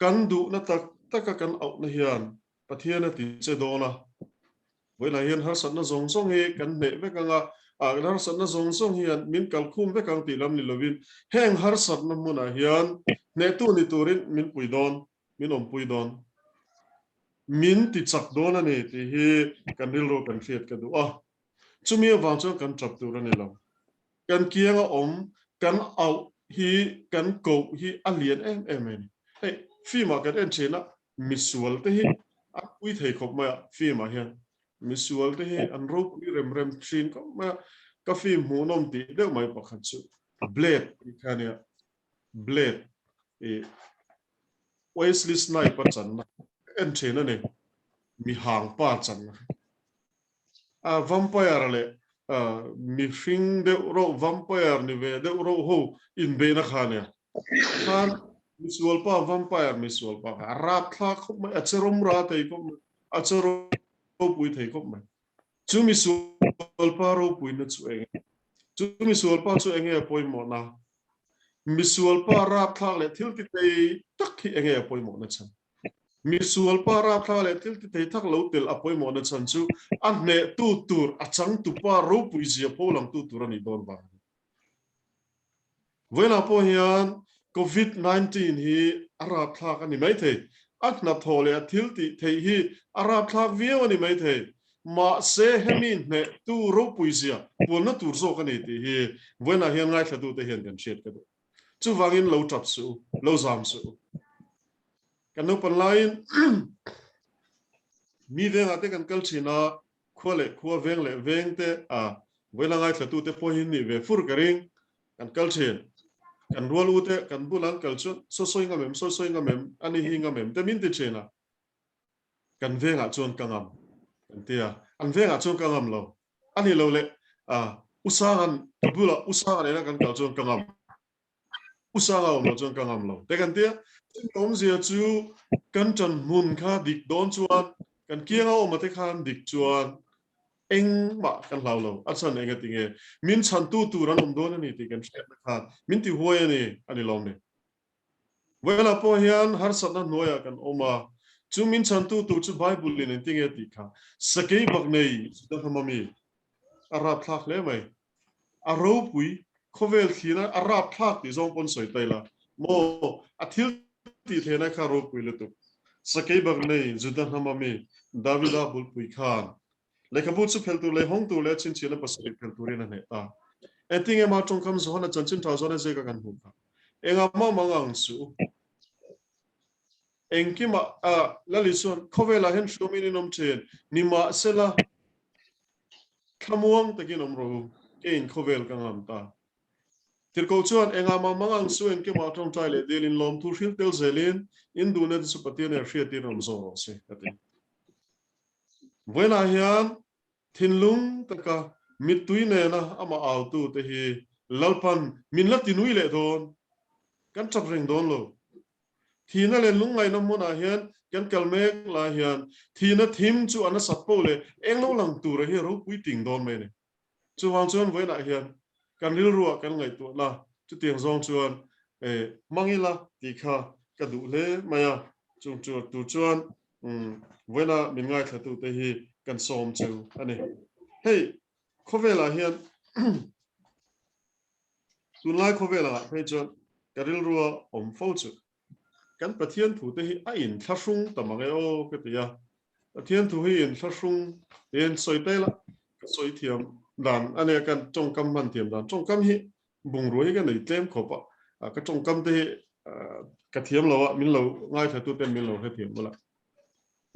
kan du na tak taka kan au na hian pathian ti che dona voila hian har san na zong zong he kan ne ve kanga har san na zong zong hian min kal khum ve kang ti lam ni lovin heng har san na muna hian ne tu ni turin min puidon min om puidon min ti chak don ani ti hi kan ril ro kan fiat ka du chumi awang chu kan chap tur ani lo kan kianga om kan au hi kan ko hi alien em hey fi ma kan en chena misual te hi pui thei khop ma fi ma hian misual te hi an ro pi rem thin ko ma ka fi mu nom ti de mai pakhat chu blade khania blade e Wesley Sniper chan na en thena ne mi hang pa chan na a vampire le mi fing de ro vampire ni ve de ro ho in be na khania khan misual pa vampire misual pa rap thla khop mai acherom ra thei ko achero pui thei ko mai chu misual pa ro pui na chu eng chu misual pa chu enge poi mo na misual pa rap thla le thil ti tei tak hi enge poi mo na chan misual pa rap thla le thil ti tei thak lo tel apoi mo na chan chu an ne tu tur achang tu pa ro pui zia po lang tu tur ani don ba vela po hian COVID-19 hi arab thak ani mai the akna thole thil ti thei hi arab thak viau ani mai the ma se hemin ne tu ro puizia pol na tur zo kan ti hi vela hian ngai thadu te hian kan shet ka do chu wangin lo tap su lo zam su kan no pan lain mi veng ate kan kal china khole khuwa veng le veng te a vela ngai thadu te po hin ni ve fur karing kan kal chen kan rual ute kan bulan kalchu so nga mem ani hi nga mem te min te chena kan venga chon kangam kan tia an venga chon kangam lo ani lo le usangan kabula usangan ena kan kalchon kangam usanga om lo chon kangam lo te kan tia om zia chu kan chan mun kha dik don chuan kan kianga om te khan dik chuan eng ma kan lau lo achan enga tinge min chan tu ran om don ani ti kan shet na khan min ti huai ani ani lom ne wela po hian har satna noya kan oma chu min chan tu chu bible in tinge ti kha sakei bak nei da hamami arab thak le mai aro pui khovel khina arab thak ti zong pon soi taila mo athil ti thena kha ro pui le tu sakei bak nei judan hamami davida bul pui khan lekabut su pel tu le hong tu le chin chila pasai pel tu rena ne ta eting ema tong kam zo na chanchin tha zo na ze ka kan hu ka enga ma mangang su engkima lalison khovela hen shomini nom chen nima sela khamuang takin omro kein khovel kangam ta tirko chuan enga ma mangang su engkima tong tai le delin lom tu hil tel zelin indune su patien er fiatin rom zo se ati vela hian thinlung taka mitui ne na ama autu te hi lalpan minla tinui le don kan chap reng don lo thina le lungai na mona hian kan kalmek la hian thina thim chu ana satpo le englo lang tur hi ro pui ting don me ne chu wang chuan voina hian kan ril ruwa kan ngai tu la chu tiang zong chuan mangila ti kha ka du le maya chung chu tu chuan voina min ngai thatu te hi kan som chu ani hey khovela hian tunlai khovela phei chuan karil ruwa om fo chu kan pathian thu te hi a in thlashung tamang o ke tia pathian thu hi in thlashung en soi tela soi thiam dan ane kan chong kam man thiam dan chong kam hi bung roi ka nei tlem khopa ka chong kam te ka thiam lawa min lo ngai thatu ten min lo he thiam bula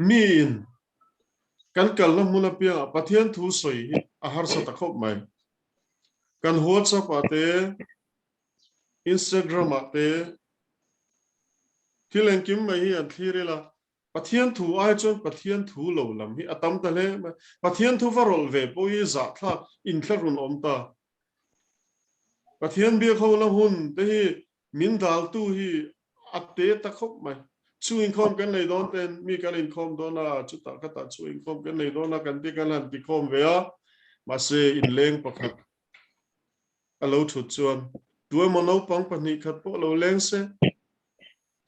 min kan kal na muna pia pathian thu soi hi a har sa ta khop mai kan WhatsApp ate Instagram ate thilen kim mai hi an thirela pathian thu ai chon pathian thu lo lam hi atam ta le pathian thu varol ve po hi za thla in thlarun om ta pathian bi kho la hun te hi min dal tu hi ate ta khop mai chu in khom kan nei don ten mi kan in khom don na chu ta ka ta chu in khom kan nei don na kan ti kan han ti khom ve a ma se in leng pakhat alo thu chuan tuai mo no pang pani khat po lo leng se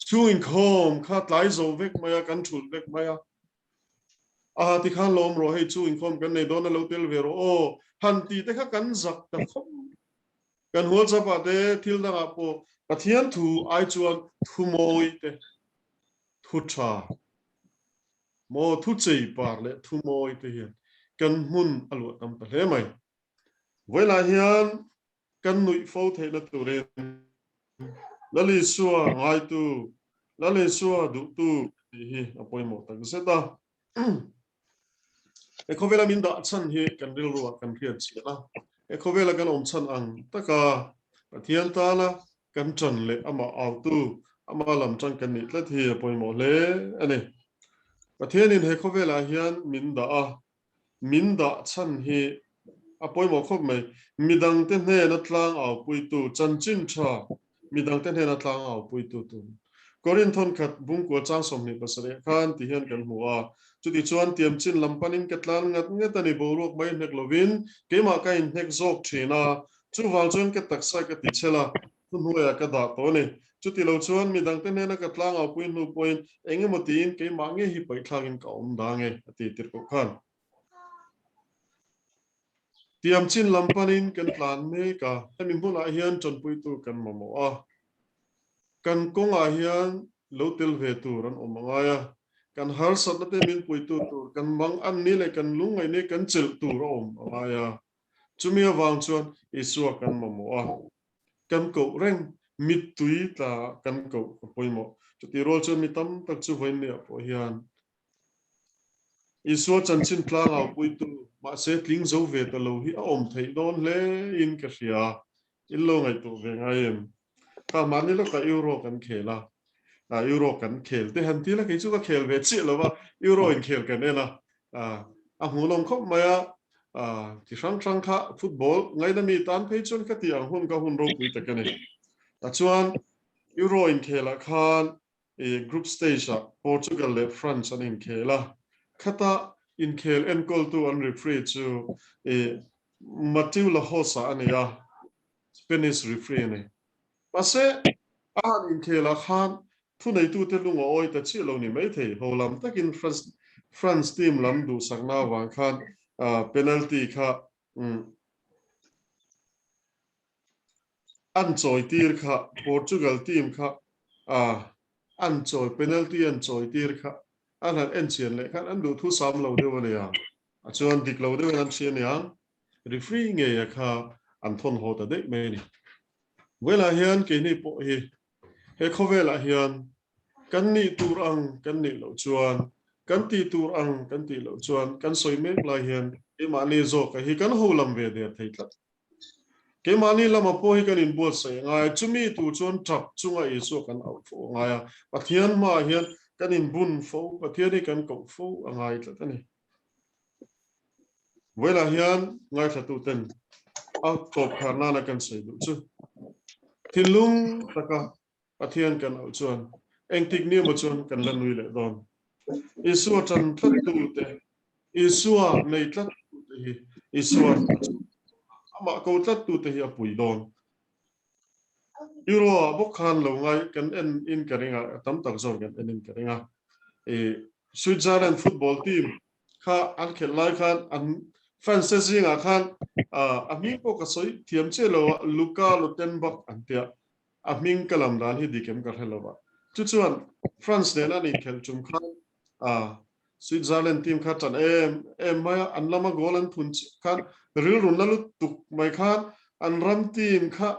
chu INKHAWM khat lai zo vek maya kan thul vek maya ti khan lom ro hei chu INKHAWM kan nei don na lo tel ve ro o han ti te kha kan zak ta khom kan WhatsApp ate thil na po pathian thu ai chuan thu moi te thu tha mo thu chei par le thu moi te hian kan mun alu tam ta hle mai voila hian kan nui fo the na turen lali suwa ngai tu lali suwa du tu hi apoi mo ta seta e khovela min da chan hi kan ril ruwa kan rian chi na khobe la kan chan ang taka pathian ta la kan chan le ama autu ama lam chan kan ni tla thi poimo le ani pathian in he khobe la hian min da chan hi poimo khop mai midang te hne na tlang au puitu chan chin tha midang te hne na tlang au puitu tu korin thon khat bung ko chang som ni pasare khan ti hian kan huwa chuti chuan tiam chin lampanin katlan ngat ngetani borok mai nek lovin keima ka in nek zok thina chu wal chuan ke taksa ka ti chela thun huya ka da to ne chuti lo chuan midang te hne na katlang au puin nu point engemotin keima nge hi pai thlangin ka om dange ati tir ko khan tiam chin lampanin kan tlan me ka tamin huna hian chon puitu kan momo a kan konga hian lotel ve tu ran omangaya kan har sat na te min puitu tu kan mang an ni le kan lungai ne kan chil tu ro omangaya chumia wang chuan isua kan momo a kan ko reng mit tui ta kan ko poimo chuti rol chuan mitam tak chu voin ne po hian isua chanchin tlang au puitu ma se tling zo ve ta lo hi a om thei don le in ka ria in lo ngai tu ve ngai em ka mani lo ka euro kan khela euro kan khel te han ti la ke chu ka khel ve chi lo wa euro in khel kan ela a hu long khop maya ti sang kha football ngai da mi tan phei chon ka ti ang hun ka hun ro pui ta kan ni chuan euro in khela khan group stage Portugal le France an in khela khata in khel en kol tu an referee chu Matiu la hosa ania Spanish referee ne pase an in khela khan thu nei tu te lunga oi ta chi lo ni mai thei holam takin France team lam du sakna wang khan penalty kha an choi tir kha Portugal team kha an choi penalty an choi tir kha an han en chen le khan an du thu sam lo de wa ya chuan dik lo de an chen ya referee nge ya kha an thon ho ta de me ni wela hian ke ni po hi he khovela hian kan ni tur ang kan ni lo chuan kan ti tur ang kan ti lo chuan kan soi mek la hian e mani zo ka hi kan ho lam ve de thei tla ke mani lama po hi kan in bol sai ngai chumi tu chuan thap chunga i so kan au fo ngai pathian ma hian kan in bun fo pathian kan ko fo angai tla tani wela hian ngai tla tu ten a top kharna na kan sai du chu thilung taka pathian kan au chuan engtik ni mo chuan kan lan nui le don isua chan thlat tu te isua nei thlat tu te hi isua ama ko thlat tu te hi apui don euro bokhan lo ngai kan en in karinga tam tak zor kan en in karinga Switzerland football team kha an khel lai khan an fantasy nga khan ami ko ka soi thiam che lo Luka Lutenbach antia aming kalam dan hi dikem ka helova chuan France ne na ni khel chum khan Switzerland team kha chan em maya an lama golan phun khan ril run na lu tuk mai khan an ram team kha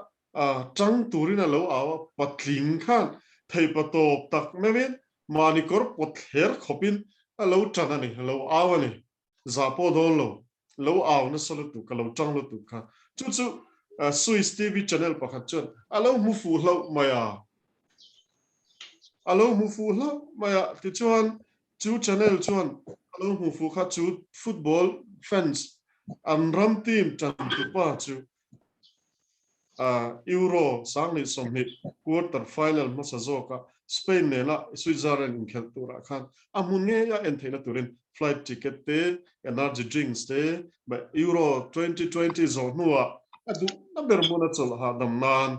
chang turina lo awa patling khan thei patop tak mewin mani kor pother khopin alo chana ni lo awani zapo don lo aw na solo tu ka lo chang lo tu kha chu Swiss TV channel pakhat chon alo mu fu hlo maya ti chuan chu channel chuan alo mu fu kha chu football fans an ram team chan tu pa chu Euro sang ni som ni quarter final masazoka Spain ne la Switzerland in khel tura khan amun nge ya en theina turin flight ticket te energy drinks te ba Euro 2020 zo nuwa adu number mona chol ha dam nan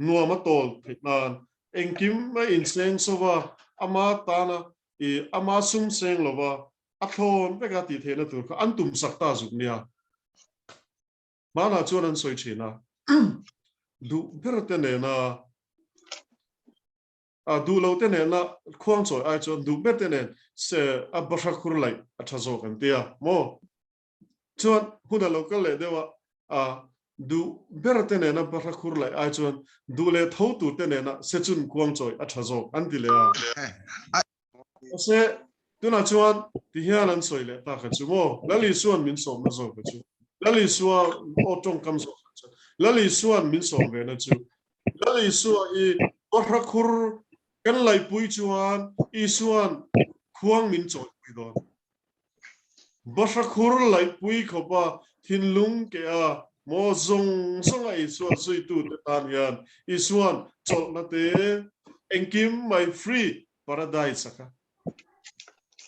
nuwa ma tol thiknan engkim ma in seng sowa ama tana ama sum seng lova athon beka ti theina tur kha antum sakta zuknia mana chuan soi china du berte ne na du lo te ne na khuang choi ai chon du berte ne se abashakur lai athazo kan tia mo chuan huda local le dewa du berte ne na abashakur lai ai chon du le thau tu te ne na se chun khuang choi athazo an ti le se tuna chuan ti hian an soi le ta kha chu mo lali suan min som na zo ka chu lali suwa o tong kam so lali suwan min som ve na chu lali suwa I barakur kan lai pui chuan I suwan khuang min choi pui don barakur lai pui khopa thin lung ke a mo zong song ai suwan sui tu te tan yan I suwan chol na te engkim my free paradise saka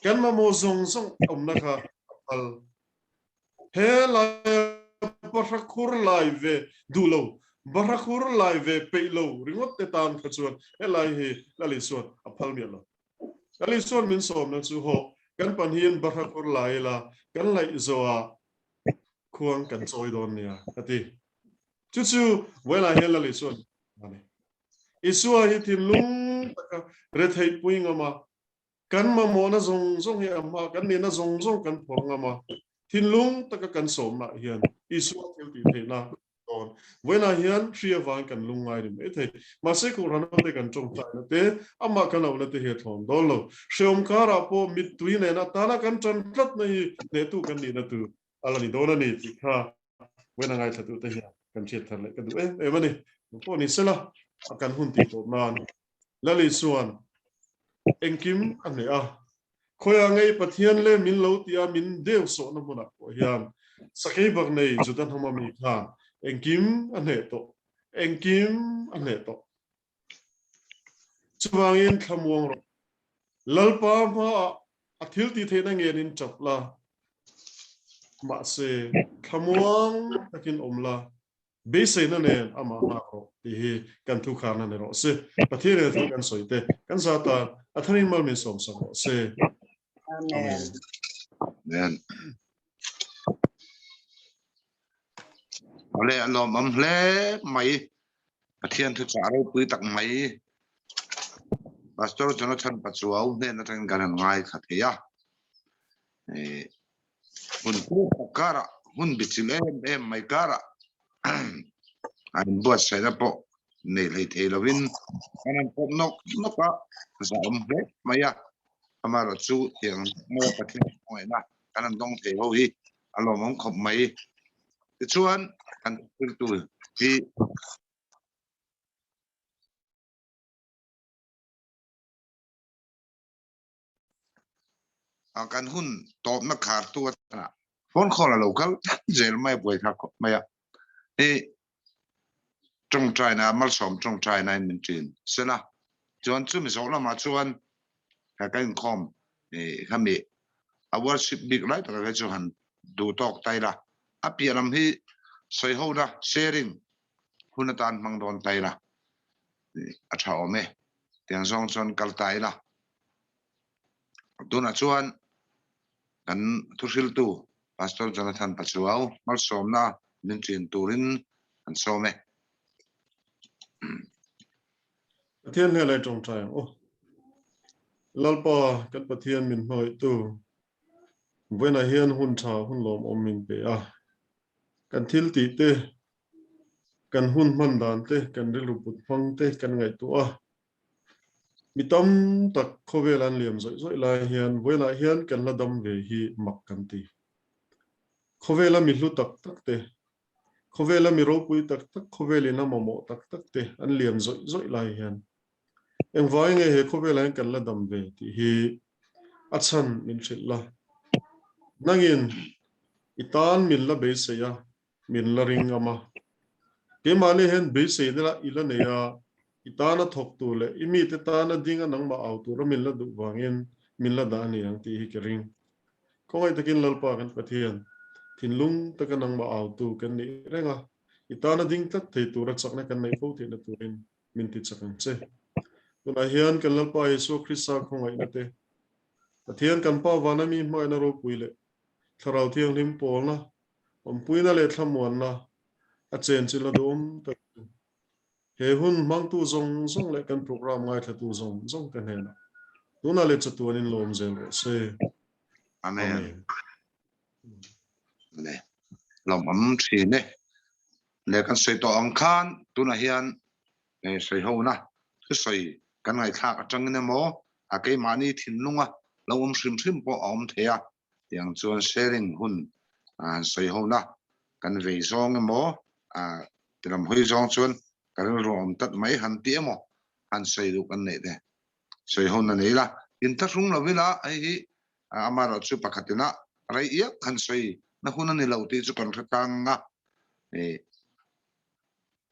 kan ma mo zong song om na kha al he la barakur lai ve dulo barakur lai ve peilo ringot te tan kha chuan he lai hi lali suan aphal mi lo lali suan min som na chu ho kan pan hian barakur lai la kan lai zoa khuang kan choi don nia ati chu chu wela he lali suan ani isua hi thin lung taka re thei puing ama kan ma mo na zong zong hi ama kan ni na zong zong kan phong ama thin lung taka kan som na hian isua thil ti thei na don wena hian thria wang kan lungai rim e thei ma se ku ran te kan chong ta na te ama kan au na te he thon do lo shom kara po mit tui ne na ta na kan chan tlat nei ne tu kan ni na tu ala ni do na ni ti kha wena ngai thatu te hian kan chet thar le kan du e mani po ni sela akan hun ti to nan lali suan engkim ane a khoya ngai pathian le min lo tia min deu so na mona ko hian sakai bak nei judan homa mi kha engkim ane to chuwangin thamuang ro lalpa ma athil ti the na ngen in chapla ma se thamuang takin omla be se na ne ama na ro ti hi kan thu khana ne ro se pathian thu kan soite kan sa ta atharin mal min som sa ro se Amen. Amen. Ole LAWM hle mai pathian thu cha ro pui tak mai pastor Jonathan PACHUAU ne na tang gan ngai kha theya hun ku kara hun bichile em mai kara an buat saya po nei lei thei lovin anan pom nok pa za hle maya amaro chu yang mo pathian oi na anan dong thei ho hi LAWM khop mai chuan an tu hi akan hun top na khar tu na phone call local zel mai boi kha khop maya e trong trai na mal som trong trai na min tin sela chuan chu mi zok la ma chuan ka kan khom e khami a worship big right ka chu han du tok tai la a piaram hi soi ho na sharing hunatan mang don tai la a thao me tiang zong chon kal tai la tu na chuan kan thusil tu pastor Jonathan PACHUAU mal som na min tin turin an some pathian he lai tong trai o lalpa kan pathian min hoi tu wena hian hun tha hun lom om min pe a kan thil ti te kan hun man dan te kan rilu put phang te kan ngai tu a mitam tak khovelan liam zoi lai hian wena hian kan ladam ve hi mak kan ti khovela mi hlu tak tak te khovela mi ro pui tak tak khovelina momo tak tak te an liam zoi lai hian eng vai nge he khovela kan ladam ve ti hi achan min thilla nangin itan min la be se ya min la ring ama ke mani hen be se la ila ne ya itana thok tu le imi te tana dinga nang ma au tu min la du wangin min la da ni ang ti hi ke ring ko ngai takin lalpa kan pathian thin lung taka nang ma au tu kan ni renga itana ding tak thei tu ra chakna kan nei fo the na turin min ti chakang che tuna hian kan lalpa Yesu Krista khongai na te pathian kan pa wanami moi na ro puile tharau thiang lim pol na om puina le thlamuan na a chen chila dum ta he hun mang tu zong le kan program ngai thatu zong kan he na tuna le chatuan in lom zel se amen le LAWM thi ne le kan sei to ang khan tuna hian e sei ho na thu sei kan ngai thak atang ne mo a ke mani thin lunga LAWM shrim po om theya yang chuan sharing hun an sei ho na kan ve zong mo tiram hoi zong chuan kan rom tat mai han ti mo han sei du kan nei de sei hon na nei la in ta rung lo vila ai hi amaro chu pakhatina rai ia han sei na hun ani lo ti chu kan khatanga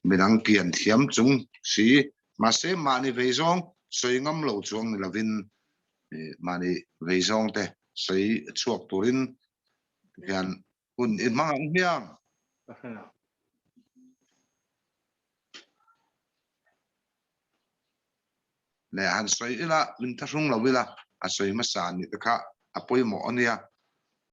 midang kian thiam chung si ma se mani ve zong sei ngam lo chuang ni lovin mani ve zong te sei chuak turin hian hun in mang hiam le han sei ila min ta rung lo vila a sei ma san ni ta kha apoi mo ania